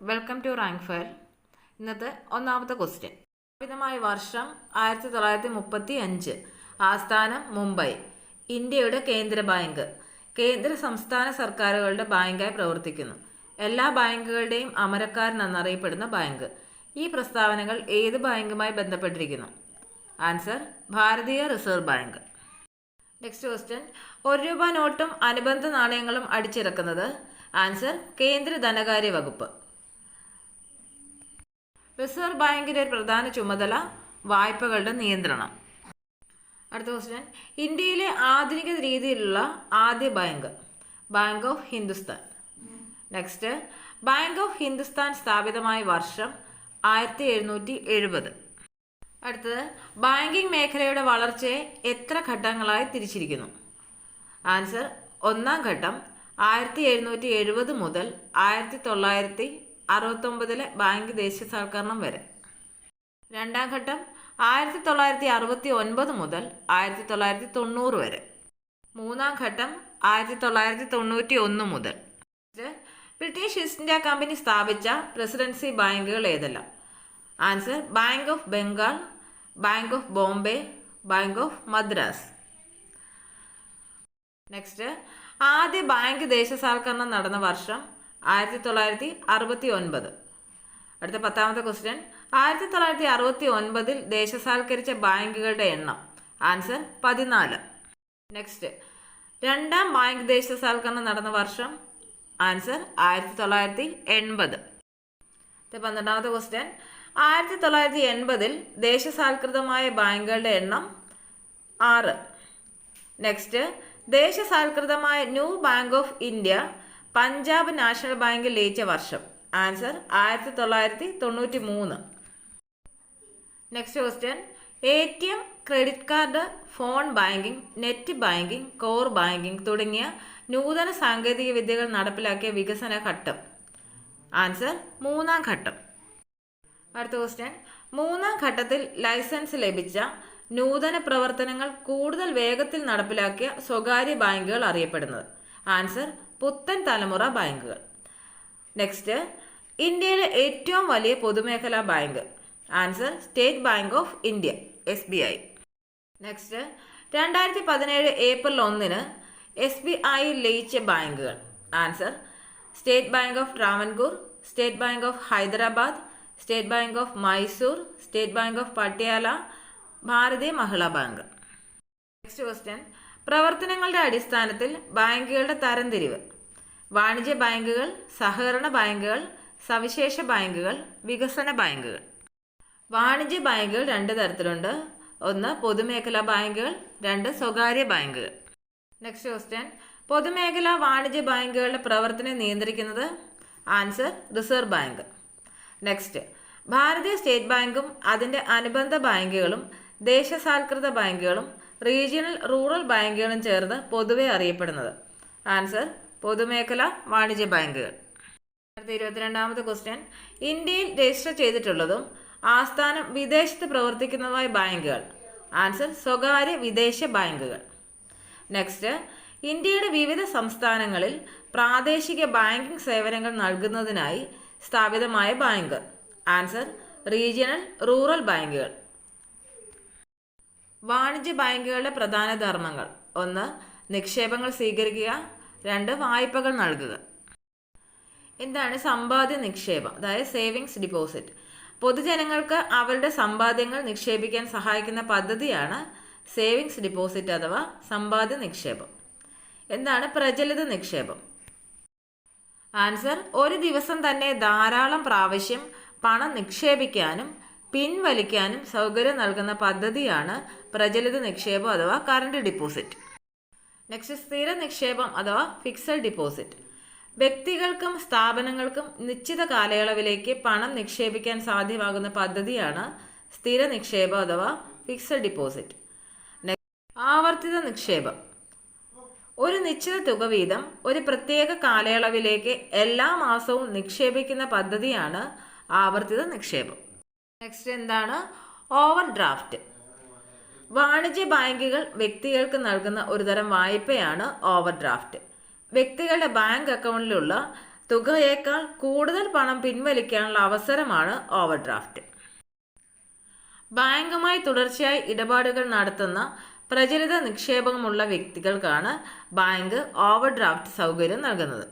Welcome to rank file. ഇന്നത്തെ ഒന്നാമത്തെ question. സ്ഥാപിതമായ വർഷം 1935. ആസ്ഥാനം മുംബൈ. ഇന്ത്യയുടെ കേന്ദ്ര ബാങ്ക്. കേന്ദ്ര സംസ്ഥാന സർക്കാരുകളുടെ ബാങ്കായി പ്രവർത്തിക്കുന്നു. എല്ലാ ബാങ്കുകളുടെയും അമരക്കാരൻ എന്നറിയപ്പെടുന്ന ബാങ്ക്. ഈ പ്രസ്താവനകൾ ഏത് ബാങ്കുമായി ബന്ധപ്പെട്ടിരിക്കുന്നു? ആൻസർ ഭാരതീയ റിസർവ് ബാങ്ക്. Next question. 1 രൂപ നോട്ടും അനുബന്ധ നാണയങ്ങളും അടിച്ചിറക്കുന്നത്? ആൻസർ കേന്ദ്ര ധനകാര്യ വകുപ്പ്. റിസർവ് ബാങ്കിന്റെ ഒരു പ്രധാന ചുമതല വായ്പകളുടെ നിയന്ത്രണം. അടുത്ത ക്വസ്റ്റ്യൻ. ഇന്ത്യയിലെ ആധുനിക രീതിയിലുള്ള ആദ്യ bank? Bank of Hindustan. Next. Bank of Hindustan സ്ഥാപിതമായ വർഷം 1770. അടുത്തത്. ബാങ്കിംഗ് മേഖലയുടെ വളർച്ചയെ എത്ര ഘട്ടങ്ങളായി തിരിച്ചിരിക്കുന്നു? ആൻസർ ഒന്നാം ഘട്ടം 1770 മുതൽ 1969 ബാങ്ക് ദേശസാൽക്കരണം വരെ. രണ്ടാം ഘട്ടം 1969 മുതൽ 1990 വരെ. മൂന്നാം ഘട്ടം 1991 മുതൽ. ബ്രിട്ടീഷ് ഈസ്റ്റ് ഇന്ത്യ കമ്പനി സ്ഥാപിച്ച പ്രസിഡൻസി ബാങ്കുകൾ ഏതെല്ലാം? Answer bank of Bengal, bank of Bombay, bank of Madras. Next. ആദ്യ ബാങ്ക് ദേശസാൽക്കരണം നടന്ന വർഷം 1969. അടുത്ത 10ാമത്തെ ക്വസ്റ്റ്യൻ. 1969 ദേശസാൽക്കരിച്ച ബാങ്കുകളുടെ എണ്ണം? ആൻസർ 14. നെക്സ്റ്റ്. രണ്ടാം ബാങ്ക് ദേശസാൽക്കരണം നടന്ന വർഷം? ആൻസർ 1980. 12ാമത്തെ ക്വസ്റ്റ്യൻ. 1980 ദേശസാൽകൃതമായ ബാങ്കുകളുടെ എണ്ണം 6. നെക്സ്റ്റ്. ദേശസാൽകൃതമായ new bank of India Punjab national ബാങ്കിൽ ലയിച്ച വർഷം? Answer 1993. Next question. ATM, credit card, phone banking, net banking, core banking തുടങ്ങിയ നൂതന സാങ്കേതിക വിദ്യകൾ നടപ്പിലാക്കിയ വികസന ഘട്ടം? ആൻസർ മൂന്നാം ഘട്ടം. അടുത്ത ക്വസ്റ്റ്യൻ. മൂന്നാം ഘട്ടത്തിൽ ലൈസൻസ് ലഭിച്ച നൂതന പ്രവർത്തനങ്ങൾ കൂടുതൽ വേഗത്തിൽ നടപ്പിലാക്കിയ സ്വകാര്യ ബാങ്കുകൾ അറിയപ്പെടുന്നത്? ആൻസർ പുത്തൻ തലമുറ ബാങ്കുകൾ. നെക്സ്റ്റ്. ഇന്ത്യയിലെ ഏറ്റവും വലിയ പൊതുമേഖലാ bank? Answer state bank of India, SBI. Next. 2017 April 1 SBI ലയിച്ച ബാങ്കുകൾ? Answer state bank of Travancore, state bank of Hyderabad, state bank of Mysore, state bank of Patiala, Bharatiya Mahila bank. Next question. പ്രവർത്തനങ്ങളുടെ അടിസ്ഥാനത്തിൽ ബാങ്കുകളുടെ തരംതിരിവ്? വാണിജ്യ ബാങ്കുകൾ, സഹകരണ ബാങ്കുകൾ, സവിശേഷ ബാങ്കുകൾ, വികസന ബാങ്കുകൾ. വാണിജ്യ ബാങ്കുകൾ 2 തരത്തിലുണ്ട്. 1 പൊതുമേഖലാ ബാങ്കുകൾ, 2 സ്വകാര്യ ബാങ്കുകൾ. Next question. പൊതുമേഖലാ വാണിജ്യ ബാങ്കുകളുടെ പ്രവർത്തനം നിയന്ത്രിക്കുന്നത്? Answer reserve bank. നെക്സ്റ്റ്. ഭാരതീയ സ്റ്റേറ്റ് ബാങ്കും അതിൻ്റെ അനുബന്ധ ബാങ്കുകളും ദേശസാൽകൃത ബാങ്കുകളും റീജിയണൽ റൂറൽ ബാങ്കുകളും ചേർന്ന് പൊതുവെ അറിയപ്പെടുന്നത്? ആൻസർ പൊതുമേഖലാ വാണിജ്യ ബാങ്കുകൾ. അടുത്ത 22ാമത്തെ ക്വസ്റ്റ്യൻ. ഇന്ത്യയിൽ രജിസ്റ്റർ ചെയ്തിട്ടുള്ളതും ആസ്ഥാനം വിദേശത്ത് പ്രവർത്തിക്കുന്നതുമായ ബാങ്കുകൾ? ആൻസർ സ്വകാര്യ വിദേശ ബാങ്കുകൾ. നെക്സ്റ്റ്. ഇന്ത്യയുടെ വിവിധ സംസ്ഥാനങ്ങളിൽ പ്രാദേശിക ബാങ്കിംഗ് സേവനങ്ങൾ നൽകുന്നതിനായി സ്ഥാപിതമായ ബാങ്ക്? ആൻസർ റീജിയണൽ റൂറൽ ബാങ്കുകൾ. വാണിജ്യ ബാങ്കുകളുടെ പ്രധാന ധർമ്മങ്ങൾ? 1 നിക്ഷേപങ്ങൾ സ്വീകരിക്കുക, 2 വായ്പകൾ നൽകുക. എന്താണ് സമ്പാദ്യ നിക്ഷേപം, അതായത് സേവിങ്സ് ഡിപ്പോസിറ്റ്? പൊതുജനങ്ങൾക്ക് അവരുടെ സമ്പാദ്യങ്ങൾ നിക്ഷേപിക്കാൻ സഹായിക്കുന്ന പദ്ധതിയാണ് സേവിങ്സ് ഡിപ്പോസിറ്റ് അഥവാ സമ്പാദ്യ നിക്ഷേപം. എന്താണ് പ്രചലിത നിക്ഷേപം? ആൻസർ ഒരു ദിവസം തന്നെ ധാരാളം പ്രാവശ്യം പണം നിക്ഷേപിക്കാനും പിൻവലിക്കാനും സൗകര്യം നൽകുന്ന പദ്ധതിയാണ് പ്രചലിത നിക്ഷേപം അഥവാ കറണ്ട് ഡിപ്പോസിറ്റ്. നെക്സ്റ്റ്. സ്ഥിര നിക്ഷേപം അഥവാ ഫിക്സഡ് ഡിപ്പോസിറ്റ്. വ്യക്തികൾക്കും സ്ഥാപനങ്ങൾക്കും നിശ്ചിത കാലയളവിലേക്ക് പണം നിക്ഷേപിക്കാൻ സാധ്യമാകുന്ന പദ്ധതിയാണ് സ്ഥിര നിക്ഷേപം അഥവാ ഫിക്സഡ് ഡിപ്പോസിറ്റ്. ആവർത്തിത നിക്ഷേപം. ഒരു നിശ്ചിത തുക വീതം ഒരു പ്രത്യേക കാലയളവിലേക്ക് എല്ലാ മാസവും നിക്ഷേപിക്കുന്ന പദ്ധതിയാണ് ആവർത്തിത നിക്ഷേപം. നെക്സ്റ്റ്. എന്താണ് ഓവർ ഡ്രാഫ്റ്റ്? വാണിജ്യ ബാങ്കുകൾ വ്യക്തികൾക്ക് നൽകുന്ന ഒരുതരം വായ്പയാണ് ഓവർ ഡ്രാഫ്റ്റ്. വ്യക്തികളുടെ ബാങ്ക് അക്കൗണ്ടിലുള്ള തുകയേക്കാൾ കൂടുതൽ പണം പിൻവലിക്കാനുള്ള അവസരമാണ് ഓവർഡ്രാഫ്റ്റ്. ബാങ്കുമായി തുടർച്ചയായി ഇടപാടുകൾ നടത്തുന്ന പ്രചലിത നിക്ഷേപമുള്ള വ്യക്തികൾക്കാണ് ബാങ്ക് ഓവർഡ്രാഫ്റ്റ് സൗകര്യം നൽകുന്നത്.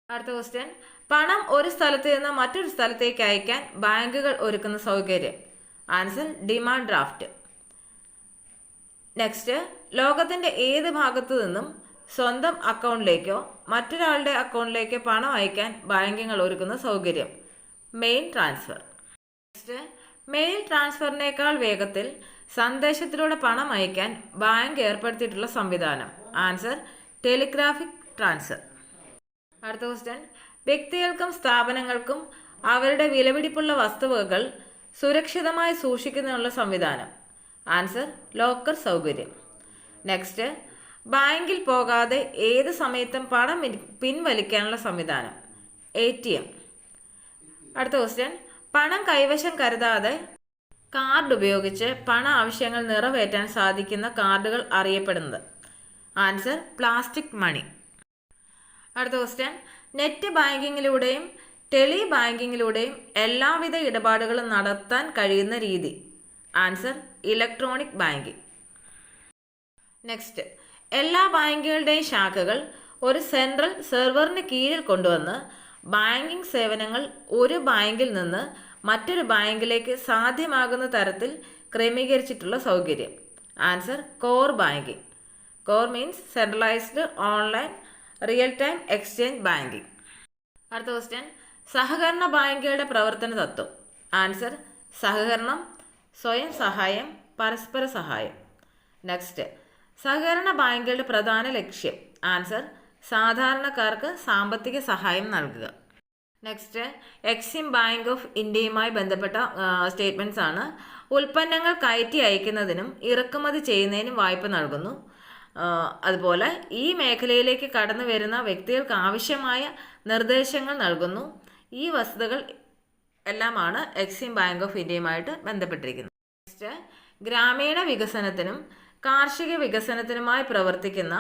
അടുത്ത ക്വസ്റ്റ്യൻ, പണം ഒരു സ്ഥലത്ത് നിന്ന് മറ്റൊരു സ്ഥലത്തേക്ക് അയക്കാൻ ബാങ്കുകൾ ഒരുക്കുന്ന സൗകര്യം. Answer demand draft. നെക്സ്റ്റ്, ലോകത്തിന്റെ ഏത് ഭാഗത്തു നിന്നും സ്വന്തം അക്കൗണ്ടിലേക്കോ മറ്റൊരാളുടെ അക്കൗണ്ടിലേക്കോ പണം അയക്കാൻ ബാങ്കുകൾ ഒരുക്കുന്ന സൗകര്യം മെയിൽ ട്രാൻസ്ഫർ. നെക്സ്റ്റ്, മെയിൽ ട്രാൻസ്ഫറിനേക്കാൾ വേഗത്തിൽ സന്ദേശത്തിലൂടെ പണം അയക്കാൻ ബാങ്ക് ഏർപ്പെടുത്തിയിട്ടുള്ള സംവിധാനം. Answer telegraphic transfer. അടുത്ത ക്വസ്റ്റ്യൻ, വ്യക്തികൾക്കും സ്ഥാപനങ്ങൾക്കും അവരുടെ വിലപിടിപ്പുള്ള വസ്തുവകകൾ സുരക്ഷിതമായി സൂക്ഷിക്കുന്നതിനുള്ള സംവിധാനം. ആൻസർ ലോക്കർ സൗകര്യം. നെക്സ്റ്റ്, ബാങ്കിൽ പോകാതെ ഏത് സമയത്തും പണം പിൻവലിക്കാനുള്ള സംവിധാനം ATM. അടുത്ത ക്വസ്റ്റ്യൻ, പണം കൈവശം കരുതാതെ കാർഡ് ഉപയോഗിച്ച് പണ ആവശ്യങ്ങൾ നിറവേറ്റാൻ സാധിക്കുന്ന കാർഡുകൾ അറിയപ്പെടുന്നത്. Answer plastic money. അടുത്ത ക്വസ്റ്റ്യൻ, നെറ്റ് ബാങ്കിങ്ങിലൂടെയും ടെലി ബാങ്കിങ്ങിലൂടെയും എല്ലാവിധ ഇടപാടുകളും നടത്താൻ കഴിയുന്ന രീതി. Answer electronic banking. നെക്സ്റ്റ്, എല്ലാ ബാങ്കുകളുടെയും ശാഖകൾ ഒരു സെൻട്രൽ സെർവറിന് കീഴിൽ കൊണ്ടുവന്ന് ബാങ്കിങ് സേവനങ്ങൾ ഒരു ബാങ്കിൽ നിന്ന് മറ്റൊരു ബാങ്കിലേക്ക് സാധ്യമാകുന്ന തരത്തിൽ ക്രമീകരിച്ചിട്ടുള്ള സൗകര്യം. Answer core banking. Core means centralised online real time exchange banking. അടുത്ത ക്വസ്റ്റ്യൻ, സഹകരണ ബാങ്കുകളുടെ പ്രവർത്തന തത്വം. ആൻസർ സഹകരണം, സ്വയം സഹായം, പരസ്പര സഹായം. നെക്സ്റ്റ്, സഹകരണ ബാങ്കുകളുടെ പ്രധാന ലക്ഷ്യം. ആൻസർ സാധാരണക്കാർക്ക് സാമ്പത്തിക സഹായം നൽകുക. നെക്സ്റ്റ്, എക്സിം ബാങ്ക് ഓഫ് ഇന്ത്യയുമായി ബന്ധപ്പെട്ട സ്റ്റേറ്റ്മെൻറ്റ്സ് ആണ്. ഉൽപ്പന്നങ്ങൾ കയറ്റി അയക്കുന്നതിനും ഇറക്കുമതി ചെയ്യുന്നതിനും വായ്പ നൽകുന്നു. അതുപോലെ ഈ മേഖലയിലേക്ക് കടന്നു വരുന്ന വ്യക്തികൾക്ക് ആവശ്യമായ നിർദ്ദേശങ്ങൾ നൽകുന്നു. ഈ വസ്തുതകൾ എല്ലാമാണ് എക്സിം ബാങ്ക് ഓഫ് ഇന്ത്യയുമായിട്ട് ബന്ധപ്പെട്ടിരിക്കുന്നത്. നെക്സ്റ്റ്, ഗ്രാമീണ വികസനത്തിനും കാർഷിക വികസനത്തിനുമായി പ്രവർത്തിക്കുന്ന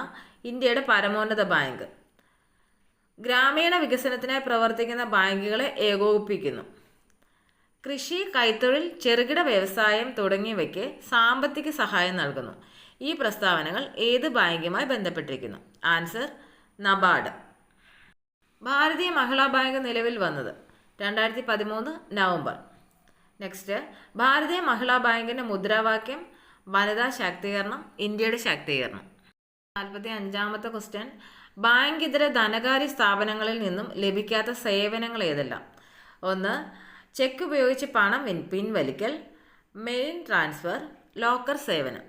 ഇന്ത്യയുടെ പരമോന്നത ബാങ്ക്. ഗ്രാമീണ വികസനത്തിനായി പ്രവർത്തിക്കുന്ന ബാങ്കുകളെ ഏകോപിപ്പിക്കുന്നു. കൃഷി, കൈത്തൊഴിൽ, ചെറുകിട വ്യവസായം തുടങ്ങിയവയ്ക്ക് സാമ്പത്തിക സഹായം നൽകുന്നു. ഈ പ്രസ്താവനകൾ ഏത് ബാങ്കുമായി ബന്ധപ്പെട്ടിരിക്കുന്നു? Answer NABARD. ഭാരതീയ മഹിളാ ബാങ്ക് നിലവിൽ വന്നത് 2013 നവംബർ. നെക്സ്റ്റ്, ഭാരതീയ മഹിളാ ബാങ്കിൻ്റെ മുദ്രാവാക്യം വനിതാ ശാക്തീകരണം, ഇന്ത്യയുടെ ശാക്തീകരണം. 45ാമത്തെ ക്വസ്റ്റ്യൻ, ബാങ്ക് ഇതര ധനകാര്യ സ്ഥാപനങ്ങളിൽ നിന്നും ലഭിക്കാത്ത സേവനങ്ങൾ ഏതെല്ലാം? 1. ചെക്ക് ഉപയോഗിച്ച് പണം പിൻവലിക്കൽ, മെയിൽ ട്രാൻസ്ഫർ, ലോക്കർ സേവനം.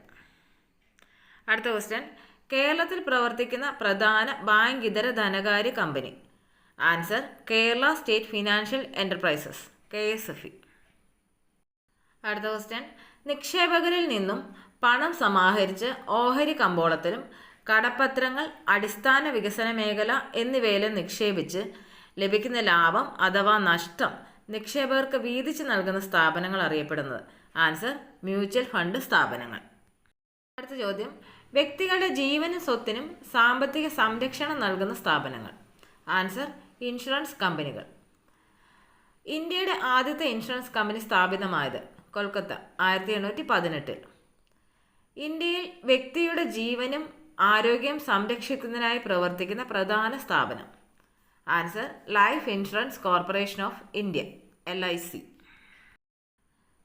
അടുത്ത ക്വസ്റ്റ്യൻ, കേരളത്തിൽ പ്രവർത്തിക്കുന്ന പ്രധാന ബാങ്ക് ഇതര ധനകാര്യ company. Answer Kerala state financial enterprises KSFE. അടുത്ത ക്വസ്റ്റ്യൻ, നിക്ഷേപകരിൽ നിന്നും പണം സമാഹരിച്ച് ഓഹരി കമ്പോളത്തിലും കടപ്പത്രങ്ങൾ, അടിസ്ഥാന വികസന മേഖല എന്നിവയിലും നിക്ഷേപിച്ച് ലഭിക്കുന്ന ലാഭം അഥവാ നഷ്ടം നിക്ഷേപകർക്ക് വീതിച്ച് നൽകുന്ന സ്ഥാപനങ്ങൾ അറിയപ്പെടുന്നത്. ആൻസർ മ്യൂച്വൽ ഫണ്ട് സ്ഥാപനങ്ങൾ. അടുത്ത ചോദ്യം, വ്യക്തികളുടെ ജീവനും സ്വത്തിനും സാമ്പത്തിക സംരക്ഷണം നൽകുന്ന സ്ഥാപനങ്ങൾ. ആൻസർ ഇൻഷുറൻസ് കമ്പനികൾ. ഇന്ത്യയുടെ ആദ്യത്തെ ഇൻഷുറൻസ് കമ്പനി സ്ഥാപിതമായത് കൊൽക്കത്ത 1818. ഇന്ത്യയിൽ വ്യക്തിയുടെ ജീവനും ആരോഗ്യം സംരക്ഷിക്കുന്നതിനായി പ്രവർത്തിക്കുന്ന പ്രധാന സ്ഥാപനം. Answer life insurance corporation of India LIC.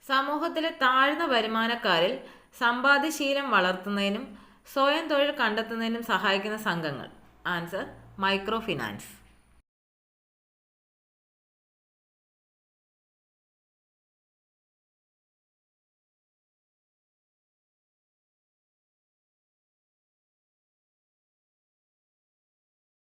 സമൂഹത്തിലെ താഴ്ന്ന വരുമാനക്കാരിൽ സമ്പാദ്യശീലം വളർത്തുന്നതിനും സ്വയം തൊഴിൽ കണ്ടെത്തുന്നതിനും സഹായിക്കുന്ന സംഘങ്ങൾ. Answer micro finance.